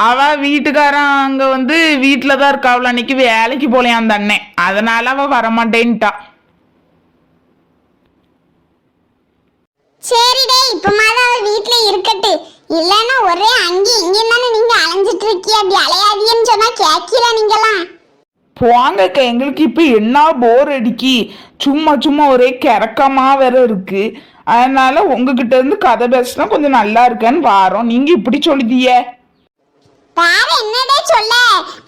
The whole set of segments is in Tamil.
அவ வீட்டுக்காரன் அங்க வீட்டுலதான் இருக்கா. அவள் அன்னைக்கு வேலைக்கு போலையா அந்த அண்ணன், அதனால அவ வரமாட்டேன்ட்டா. சரிடே, இப்பமாவது அவ வீட்டுல இருக்கட்டு. இல்லன்னா ஒரே அங்கே இங்கேயும் தானே நீங்க அலைஞ்சிட்டு இருக்கிய. அப்படி அலையாதியன்னு சொன்னா கேட்கல நீங்களாம். போங்கக்கா, எங்களுக்கு இப்ப என்ன போர் அடிக்கி. சும்மா சும்மா ஒரே கிறக்கமா வேற இருக்கு. அதனால உங்ககிட்ட இருந்து கதை பேசினா கொஞ்சம் நல்லா இருக்கேன்னு வாரோம். நீங்க இப்படி சொல்லுதிய. வேற என்னடே சொல்ல,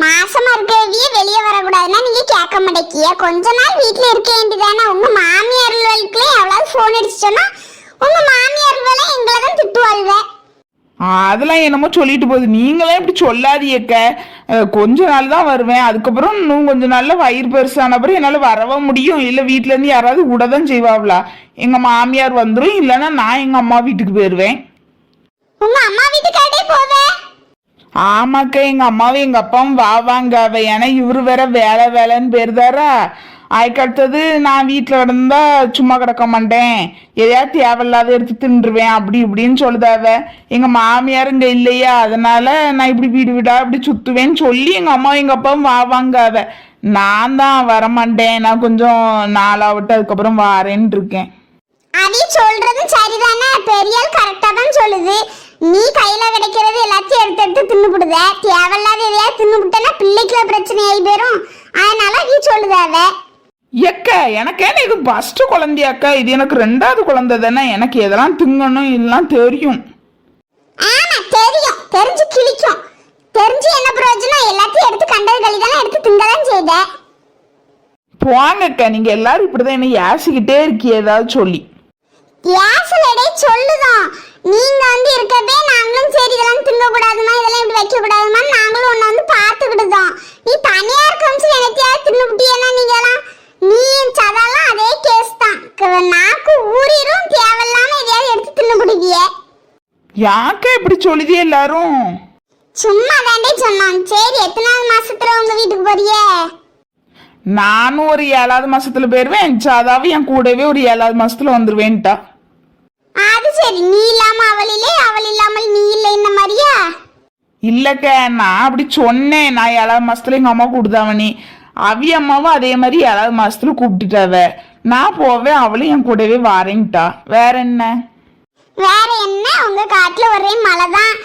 மாசமா இருக்கவே வெளியே வரக்கூடாதுன்னா நீங்க கேட்க மாட்டேக்கிய. கொஞ்ச நாள் வீட்டுல இருக்க வேண்டியதானே. உங்க மாமியார்களுக்கு எவ்வளவு போன் அடிச்சோன்னா உங்க மாமியார்களே எங்களை தான் திட்டுவாள்வ. அதெல்லாம் என்னமோ சொல்லிட்டு போகுது. நீங்களாம் இப்படி சொல்லாதியக்க. கொஞ்ச நாள் தான் வருவேன், அதுக்கப்புறம் இன்னும் கொஞ்ச நாள்ல வயிறு பெருசான அப்புறம் என்னால வரவ முடியும். இல்ல வீட்டுல இருந்து யாராவது விடதான் செய்வாங்களா. எங்க மாமியார் வந்துடும், இல்லைன்னா நான் எங்க அம்மா வீட்டுக்கு போயிருவேன். உங்க அம்மா வீட்டுக்காட்டே போவேன். ஆமாக்கா, எங்க அம்மாவும் எங்க அப்பாவும் வாவாங்க. ஏன்னா இவரு வேற வேலை வேலைன்னு போயிருந்தாரா. அதுக்கடுத்தது நான் வீட்டில் கிடந்தா சும்மா கிடக்க மாட்டேன், எதையாவது தேவையில்லாத எடுத்து தின்றுவேன் அப்படி இப்படின்னு சொல்லுதாவ. எங்கள் மாமியார் இங்கே இல்லையா, அதனால நான் இப்படி வீடு வீடா இப்படி சுற்றுவேன்னு சொல்லி எங்கள் அம்மாவும் எங்கள் அப்பாவும் வாவாங்க. நான் தான் வரமாட்டேன், நான் கொஞ்சம் நாளாவிட்டு அதுக்கப்புறம் வாரேன்னு இருக்கேன். அது சொல்றதும் சரிதானே, பெரியால் கரெக்டா தான் சொல்லுது. நீ கையில கிடைக்கிறது எல்லாத்தையும் எடுத்து எடுத்து தின்னுபிடுத. தேவையில்லாத எதையாவது தின்னுபிட்டனா பிள்ளைக்குள்ள பிரச்சனை ஆகி போயிரும். அதனால நீ சொல்லுதாவ. எக்க எனக்கே இது ஃபர்ஸ்ட் குழந்தையாக்கா, இது எனக்கு 2வது குழந்தை தானே. எனக்கு எதெல்லாம் திங்கணும் இதெல்லாம் தெரியும். ஆமா தெரியும், தெரிஞ்சு கிழிக்கும். தெரிஞ்சு என்ன பிரயோஜனம், எல்லாத்தையும் எடுத்து கண்டது கழிதானே எடுத்து திங்கதான் செய்த. போங்கக்கா, நீங்க எல்லாரும் இப்படிதான் என்ன யாசிக்கிட்டே இருக்கீ ஏதாவது சொல்லி. யாசலடே சொல்லுதான். நீங்க இருக்கவே நாங்களும் சரி இதெல்லாம் திங்க கூடாதுமா, இதெல்லாம் இப்படி வைக்க கூடாதுமா, நாங்களும் ஒன்னு பார்த்துக்கிட்டுதான். நீ தனியா இருக்கணும் எனத்தையாவது தின்னுபிட்டியன்னா நீங்களாம் நீ சதாலாம் அதே கேஸ் தான். நாக்கு ஊறிரும், தேவையில்லாம எதையாவது எடுத்து தின்னுபிடுவிய. யாக்கா இப்படி சொல்லுதியே எல்லாரும்? சும்மா தாண்டே சொன்னான். சரி, எத்தனாவது மாசத்துல உங்க வீட்டுக்கு போறிய? நானும் ஒரு 7வது மாசத்துல போயிருவேன். சாதாவும் என் கூடவே ஒரு 7வது மாசத்துல வந்துருவேன்ட்டா. அது சரி, நீ இல்லாம அவள் இல்லை, அவள் இல்லாமல் நீ இல்லை இந்த மாதிரியா? இல்லக்க, நான் அப்படி சொன்னேன். நான் 7வது மாசத்துல எங்க அம்மா கூப்பிடுதாவணி, அவி அம்மாவும் அதே மாதிரி 7வது மாசத்துல கூப்பிட்டுட்டாவ. நான் போவேன், அவளும் என் கூடவே வாரேன்ட்டா. வேற என்ன? வேற என்ன, உங்க காட்டுல ஒரே மழை தான்.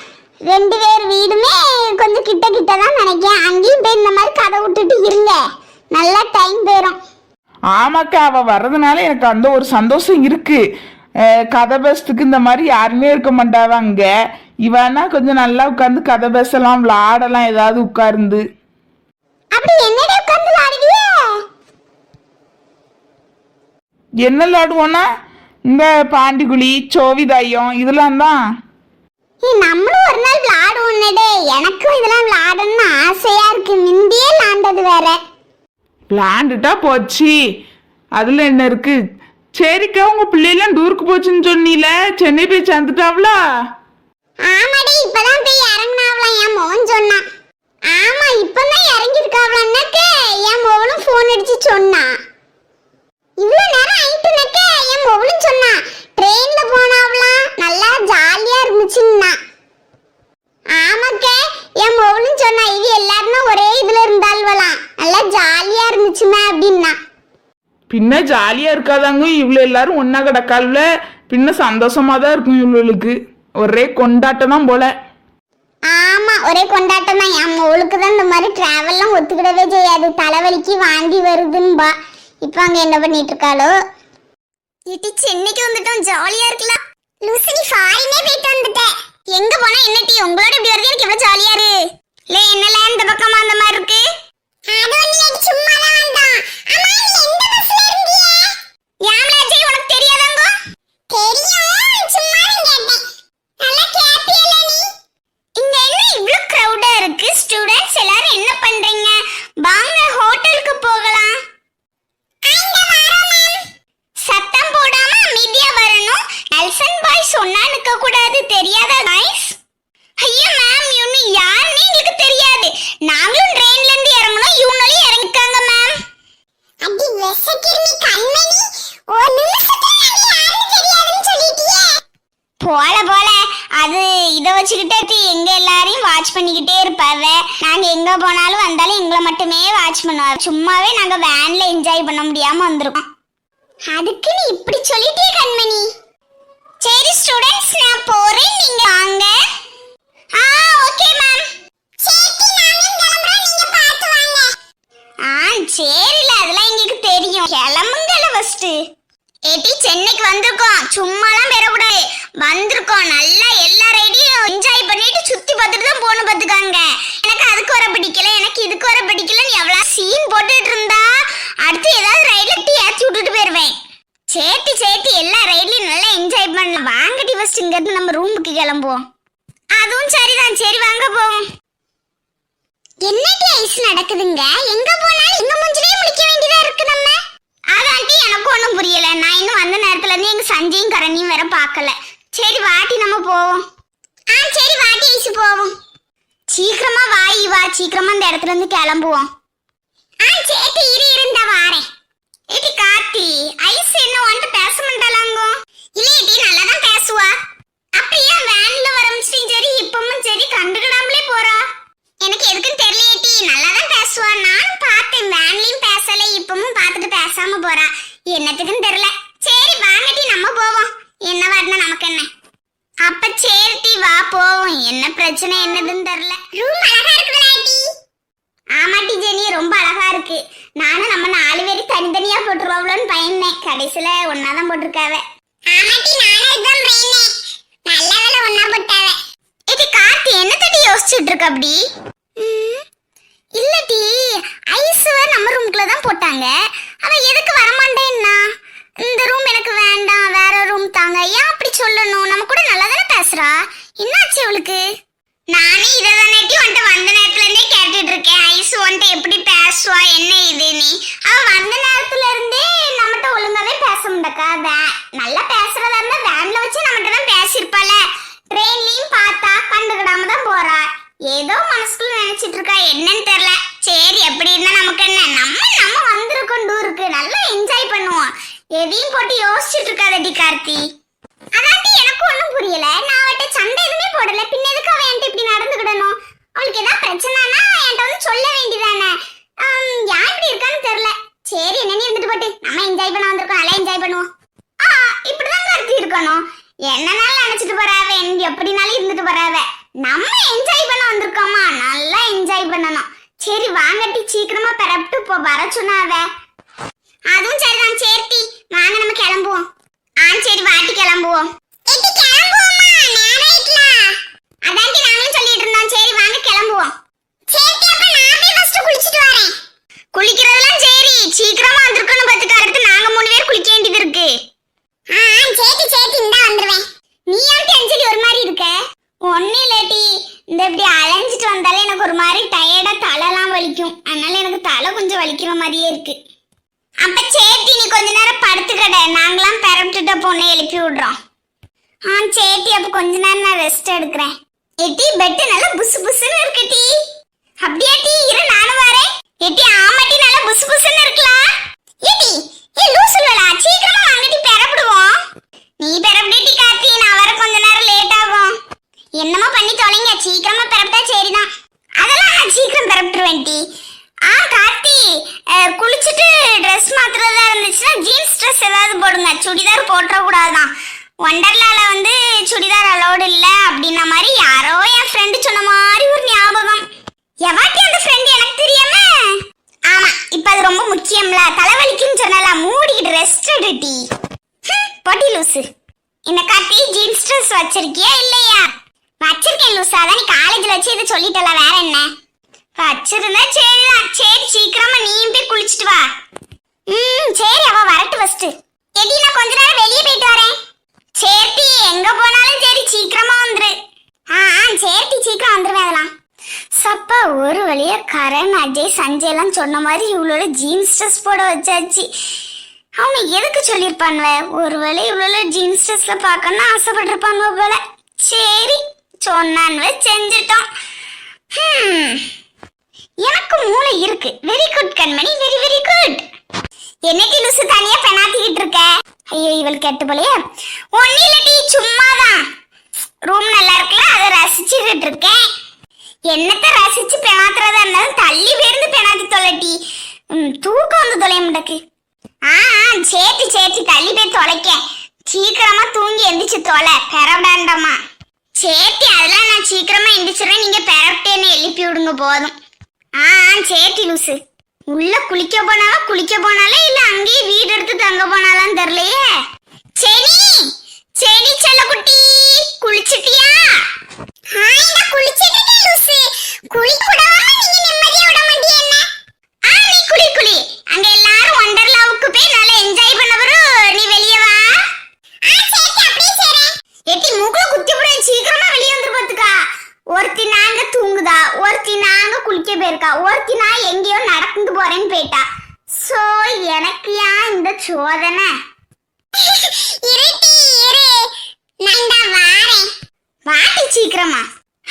2 பேர் வீடுமே கொஞ்சம் கிட்ட கிட்ட தான் நினைக்கிறேன். அங்கேயும் போய் இந்த மாதிரி கதை விட்டுட்டு இருங்க, நல்லா டைம் போயிடும். ஆமாக்கா, அவ வர்றதுனால எனக்கு அந்த ஒரு சந்தோஷம் இருக்கு. கதை பேசுறதுக்கு இந்த மாதிரி யாருமே இருக்க மாட்டாவ அங்க. இவனா கொஞ்சம் நல்லா உட்காந்து கதை பேசலாம், விளாடலாம், ஏதாவது உட்கார்ந்து. அப்படி என்னடா உட்கார்ந்து விளையாடுவிய? என்ன விளையாடுவோன்னா இந்த பாண்டிகுழி, சோவிதாயம் இதெல்லாம் தான். நம்மளும் ஒரு நாள் விளையாடுவோன்னே. எனக்கும் இதெல்லாம் விளையாடணும்னு ஆசையா இருக்கு. முந்தியே விளையாண்டது வேற. விளையாண்டுட்டா போச்சு, அதுல என்ன இருக்கு. சரிக்கா, உங்க பிள்ளைலாம் டூருக்கு போச்சுன்னு சொன்னீல, சென்னை போய் சேர்ந்துட்டாவளா? ஆமாடி, இப்பதான் போய் இறங்கினாவலாம். என் மோகன் சொன்னான். ஆமா, இப்பதான் இறங்கிருக்காவளான்னாக்க என் மோகனும் போன் அடிச்சு சொன்னா. இவ்வளவு நேரம் ஆயிட்டுனாக்க என் மோகனும் சொன்னா ட்ரெயின்ல போனாவலாம், நல்லா ஜாலியா இருந்துச்சுன்னா. ஆமாக்க, என் மோகனும் சொன்னா இது எல்லாரும் ஒரே இதுல இருந்தால்வலாம், நல்லா ஜாலியா இருந்துச்சுன்னா அப்படின்னா. பின்ன ஜாலியா இருக்காதாங்க, இவ்வளவு எல்லாரும் ஒன்னா கிடக்கால்ல, பின்ன சந்தோஷமா தான் இருக்கும். இவளுக்கு ஒரே கொண்டாட்டம் தான் போல. ஆமா, ஒரே கொண்டாட்டம் தான். என் மோளுக்கு தான் இந்த மாதிரி டிராவல்லாம் ஒத்துக்கிடவே செய்யாது, தலைவலிக்கு வாந்தி வருதுன்பா. இப்ப அங்க என்ன பண்ணிட்டு இருக்காளோ? இட்டி சென்னைக்கு வந்துட்டோம், ஜாலியா இருக்கலாம். லூசி, நீ ஃபாரினே போயிட்டு வந்துட்ட. எங்க போனா என்ன டீ, உங்களோட இப்படி வருது எனக்கு எவ்வளவு ஜாலியா இரு. இல்ல என்னல இந்த பக்கமா அந்த மாதிரி இருக்கு. அது வந்து சும்மா தான் வந்தோம். அம்மா, நீ எந்த பஸ்ல இருந்தீங்க? யாமலாஜி, உனக்கு தெரியாதாங்க? தெரியும், சும்மா கேட்டேன். நல்லா கேப்பியல நீ. இங்க என்ன இவ்ளோ கிரவுடா இருக்கு? ஸ்டூடண்ட்ஸ் எல்லாரும் என்ன பண்றீங்க? வாங்க ஹோட்டலுக்கு போகலாம். சத்தம் போடாம அமைதியா வரணும். நெல்சன் பாய் சொன்னா நிக்க கூடாது, தெரியாதா गाइस? ஐயா மேம், இவனு யாருன்னு எங்களுக்கு தெரியாது. நாங்க எங்க போனாலும் வந்தாலும் எங்களை மட்டுமே வாட்ச் பண்ணுவா. சும்மாவே நாங்க வேன்ல என்ஜாய் பண்ண முடியாம வந்திருக்கோம். அதுக்கு நீ இப்படி சொல்லிட்டே கண்மணி. சரி ஸ்டூடண்ட்ஸ், நான் போறேன், நீங்க வாங்க. Okay ma'am. சேத்தி நானும் கிளம்பறேன், நீங்க பார்த்து வாங்க. சரில, அதெல்லாம் எங்களுக்கு தெரியும். கிளம்புங்கல ஃபர்ஸ்ட். ஏடி சென்னைக்கு வந்திருக்கோம், சும்மாலாம் பெறக்கூடாது. வந்திருக்கோம், நல்லா எல்லா ரைடையும் என்ஜாய் பண்ணிட்டு சுத்தி பார்த்துட்டு தான் போகணும் பார்த்துக்காங்க. எனக்கு அதுக்கு வர பிடிக்கல, எனக்கு இதுக்கு வர பிடிக்கலன்னு எவ்வளோ சீன் போட்டுட்டு இருந்தா அடுத்து ஏதாவது ரைட்ல ஏற்றி விட்டுட்டு போயிடுவேன். சேத்தி எல்லா ரைட்லையும் நல்லா என்ஜாய் பண்ணலாம். வாங்கடி ஃபர்ஸ்ட் இங்கிருந்து நம்ம ரூமுக்கு கிளம்புவோம். அதுவும் சரிதான், சரி வாங்க போவோம். என்னடி ஐஸ் நடக்குதுங்க? எங்க போனாலும் எங்க மூஞ்சிலே முடிக்க வேண்டியதா இருக்கு நம்ம. அதான்டி எனக்கு ஒன்றும் புரியல. நான் இன்னும் வந்த நேரத்துல இருந்து எங்க சஞ்சயும் கரணியும் வேற பார்க்கல. சரி வாட்டி நம்ம போவோம். சரி வாட்டி ஐசு போவோம். சீக்கிரமா வா, சீக்கிரமா இந்த இடத்துல இருந்து கிளம்புவோம். சேத்தி இருந்த வாரேன். ஏடி கார்த்தி, ஐஸ் என்ன வந்து பேச மாட்டாளாங்கோ? இல்லையடி, நல்லா தான் பேசுவா. அப்படியே வேன்ல வரமிச்சிட்டும் சரி இப்பவும் சரி கண்டுக்கிடாமலே போறா. எனக்கு எதுக்குன்னு தெரியலையேடி, நல்லா தான் பேசுவா. நானும் பார்த்தேன், வேன்லயும் பேசல, இப்பவும் பார்த்துட்டு பேசாம போறா. என்னத்துக்குன்னு தெரியல. சரி வாங்கடி நம்ம போவோம். என்ன வரணும் நமக்கு என்ன. அப்ப சேரிட்டி வா போவோம். என்ன பிரச்சனை என்னதுன்னு தெரியல. ரூம் அழகா இருக்குதுலாட்டி. ஆமாட்டி ஜெனி, ரொம்ப அழகா இருக்கு. நானும் நம்ம 4 பேரும் தனித்தனியா போட்டுருவோம்லன்னு பயந்தேன். கடைசியில ஒன்னாதான் போட்டிருக்காவ. ஆமாட்டி, நானும் இதுதான் பயந்தேன். நல்ல வேலை ஒன்னா போட்டாவ. ஏடி கார்த்தி, என்னத்தடி யோசிச்சுட்டு இருக்க அப்படி? இல்லடி, ஐஸ்வ நம்ம ரூமுக்குள்ள தான் போட்டாங்க. அவ எதுக்கு வரமாட்டேன்னா, இந்த ரூம் எனக்கு வேண்டாம், வேற ரூம் தாங்க. ஏன் அப்படி சொல்லணும்? நம்ம கூட நல்லா தானே பேசுறா. என்னாச்சு அவளுக்கு? நானே இதை தானேட்டி வந்துட்டு வந்த நேரத்துல இருந்தே கேட்டுட்டு இருக்கேன். ஐஸ் வந்துட்டு எப்படி பேசுவா, என்ன இது நீ? அவ வந்த நேரத்துல இருந்தே நம்மகிட்ட ஒழுங்காவே பேச முடியாக்கா. நல்லா பேசுறதா இருந்தா வேன்ல வச்சு நம்மகிட்ட தான் பேசியிருப்பாள. ட்ரெயின்லயும் பார்த்தா கண்டுக்கிடாம தான் போறா. ஏதோ மனசுக்குள்ள நினைச்சிட்டு இருக்கா, என்னன்னு தெரியல. சரி எப்படி இருந்தா நமக்கு என்ன, நம்ம வந்திருக்கோம் டூருக்கு, நல்லா என்ஜாய் பண்ணுவோம். எதையும் போட்டு யோசிச்சுட்டு இருக்காதடி கார்த்தி. அதான்டி எனக்கு ஒன்றும் புரியல. நான் அவட்ட சண்டை எதுவுமே போடல, பின்ன எதுக்கு அவ என்கிட்ட இப்படி நடந்துக்கிடணும்? அவளுக்கு ஏதாவது பிரச்சனைனா என்கிட்ட வந்து சொல்ல வேண்டியதானே. யார் இப்படி இருக்கான்னு தெரியல. சரி என்னன்னு இருந்துட்டு போட்டு, நம்ம என்ஜாய் பண்ண வந்திருக்கோம், நல்லா என்ஜாய் பண்ணுவோம். இப்படிதான் கார்த்தி இருக்கணும். என்னனாலும் நினைச்சிட்டு போறாவ, எப்படினாலும் இருந்துட்டு போறாவ. நம்ம என்ஜாய் பண்ண வந்திருக்கோமா, நல்லா என்ஜாய் பண்ணணும். சரி வாங்கட்டி, சீக்கிரமா பெறப்பட்டு போ வர சொன்னாவ. அதுவும் சரிதான். சேர்த்தி வாங்க நம்ம கிளம்புவோம். சரி வாட்டி கிளம்புவோம். அதான்டி நாங்களும் சொல்லிட்டு இருந்தோம். சரி வாங்க கிளம்புவோம். சேர்த்தி அப்ப நான் போய் ஃபர்ஸ்ட் குளிச்சிட்டு வரேன். குளிக்கிறதெல்லாம் சரி, சீக்கிரமா வந்திருக்கணும் பார்த்துக்க. அடுத்து நாங்க 3 பேர் குளிக்க வேண்டியது இருக்கு. சேத்தி இந்தா வந்துருவேன். நீ ஏன் டென்ஷன் ஒரு மாதிரி இருக்க? ஒன்னும் இல்லாட்டி, இந்த இப்படி அலைஞ்சிட்டு வந்தாலே எனக்கு ஒரு மாதிரி டயர்டா தலைலாம் வலிக்கும். அதனால எனக்கு தலை கொஞ்சம் வலிக்கிற மாதிரியே இருக்கு. அப்ப சேத்தி நீ கொஞ்ச நேரம் படுத்துக்கட, நாங்களாம் பெறப்பட்டுட்ட பொண்ணை எழுப்பி விடுறோம். சேத்தி அப்ப கொஞ்ச நேரம் நான் ரெஸ்ட் எடுக்கிறேன். எட்டி பெட்டு நல்லா புசு புசுன்னு இருக்கு டி. அப்படியா டி? இரு நானும் வரேன். எட்டி ஆமாட்டி, நல்லா புசு புசுன்னு இருக்கலாம். ஏடி லூசுலா, சீக்கிரமா வாங்கடி பெறப்படுவோம். நீ பெறப்படி கார்த்தி, நான் வர கொஞ்ச நேரம் லேட் ஆகும். என்னமா பண்ணி தொலைங்க, சீக்கிரமா பெறப்பட்டா சரிதான். அதெல்லாம் நான் சீக்கிரம் பெறப்பட்டுருவேன் டி. கார்த்தி, குளிச்சுட்டு ட்ரெஸ் மாத்துறதா இருந்துச்சுன்னா ஜீன்ஸ் ட்ரெஸ் ஏதாவது போடுங்க, சுடிதார் போட்டுற கூடாதான். ஒண்டர்லால வந்து சுடிதார் அலோடு இல்ல அப்படின்ன மாதிரி யாரோ என் ஃப்ரெண்டு சொன்ன மாதிரி ஒரு ஞாபகம். எவாட்டி அந்த ஃப்ரெண்டு எனக்கு தெரியாம. ஆமா, இப்ப அது ரொம்ப முக்கியம்ல. தலைவலிக்குன்னு சொன்னால மூடிக்கிட்டு ரெஸ்ட் எடுட்டி. பொட்டி லூசு. என்ன கார்த்தி, ஜீன்ஸ் ட்ரெஸ் வச்சிருக்கியா இல்லையா? வச்சிருக்கேன் லூசா, அதான் நீ காலேஜ்ல வச்சு இதை சொல்லிட்டல, வேற என்ன? வச்சிருந்தா சரிதான். சரி சீக்கிரமா நீயும் போய் குளிச்சுட்டு வா. சரி அவ வரட்டு ஃபர்ஸ்ட். எடி நான் கொஞ்ச நேரம் வெளியே போயிட்டு வரேன். சேத்தி எங்க போனாலும் சரி சீக்கிரமா வந்துரு. சேத்தி சீக்கிரம் வந்துருவேன். அதெல்லாம் சப்பா ஒரு வழியா கரண், அஜய், சஞ்சய் எல்லாம் சொன்ன மாதிரி இவ்வளோ ஜீன்ஸ் ட்ரெஸ் போட வச்சாச்சு. அவனை எதுக்கு சொல்லியிருப்பான்வ? ஒரு வேளை இவ்வளோ ஜீன்ஸ் ட்ரெஸ்ல பார்க்கணும்னு ஆசைப்பட்டிருப்பான்வ போல. சரி சொன்னான்வ, செஞ்சிட்டோம். எனக்கு மூளை இருக்கு. வெரி குட் கண்மணி, வெரி வெரி குட். என்னைக்கு லூசு தனியா பெனாத்திக்கிட்டு இருக்க? ஐயோ இவள் கேட்டு போலையே. ஒன்னும் இல்லடி, சும்மாதான். ரூம் நல்லா இருக்குல்ல, அதை ரசிச்சுட்டு இருக்கேன். என்னத்த ரசிச்சு பெணாத்துறதா இருந்தாலும் தள்ளி பேருந்து பெணாத்தி தொலைட்டி. தூக்கம் வந்து தொலைய முடக்கு. சேத்தி சேத்தி தள்ளி போய் தொலைக்க. சீக்கிரமா தூங்கி எந்திரிச்சு தொலை பெறவிடாண்டமா. சேத்தி அதெல்லாம் நான் சீக்கிரமா எந்திரிச்சிடுறேன், நீங்க பெறவிட்டேன்னு எழுப்பி விடுங்க போதும். சேத்தி லூசு. உள்ள குளிக்க போனாலே இல்ல அங்கேயே வீடு எடுத்து தங்க போனாலும் தெரியலையே. செனி செனி செல்லக்குட்டி குளிச்சிட்டியா? குளிச்சிட்டே லூசு. குளிக்க விடாம நீங்க நிம்மதியா விட மாட்டீங்க என்ன? நீ குளி குளி. அங்க எல்லாரும் வண்டர்லாவுக்கு போய் நல்லா என்ஜாய் பண்ண வரும். நீ வெளிய வா. சேத்தி அப்படியே சேரேன். எட்டி மூக்குல குத்தி விடு, சீக்கிரமா வெளிய வந்து பாத்துக்கா. ஒருத்தி நாங்க தூங்குதா, ஒருத்தி நாங்க குளிக்க போயிருக்கா, ஒருத்தி நான் எங்கேயோ நடந்து போறேன்னு போயிட்டா. சோ எனக்கு ஏன் இந்த சோதனை? வாட்டி சீக்கிரமா.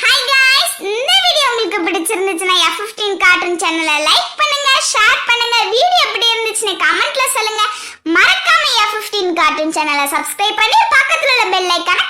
ஹாய் गाइस, இந்த வீடியோ உங்களுக்கு பிடிச்சிருந்துச்சுன்னா F15 கார்ட்டூன் சேனலை லைக் பண்ணுங்க, ஷேர் பண்ணுங்க. வீடியோ எப்படி இருந்துச்சுன்னு கமெண்ட்ல சொல்லுங்க. மறக்காம F15 கார்ட்டூன் சேனலை சப்ஸ்கிரைப் பண்ணி பக்கத்துல உள்ள பெல் ஐகானை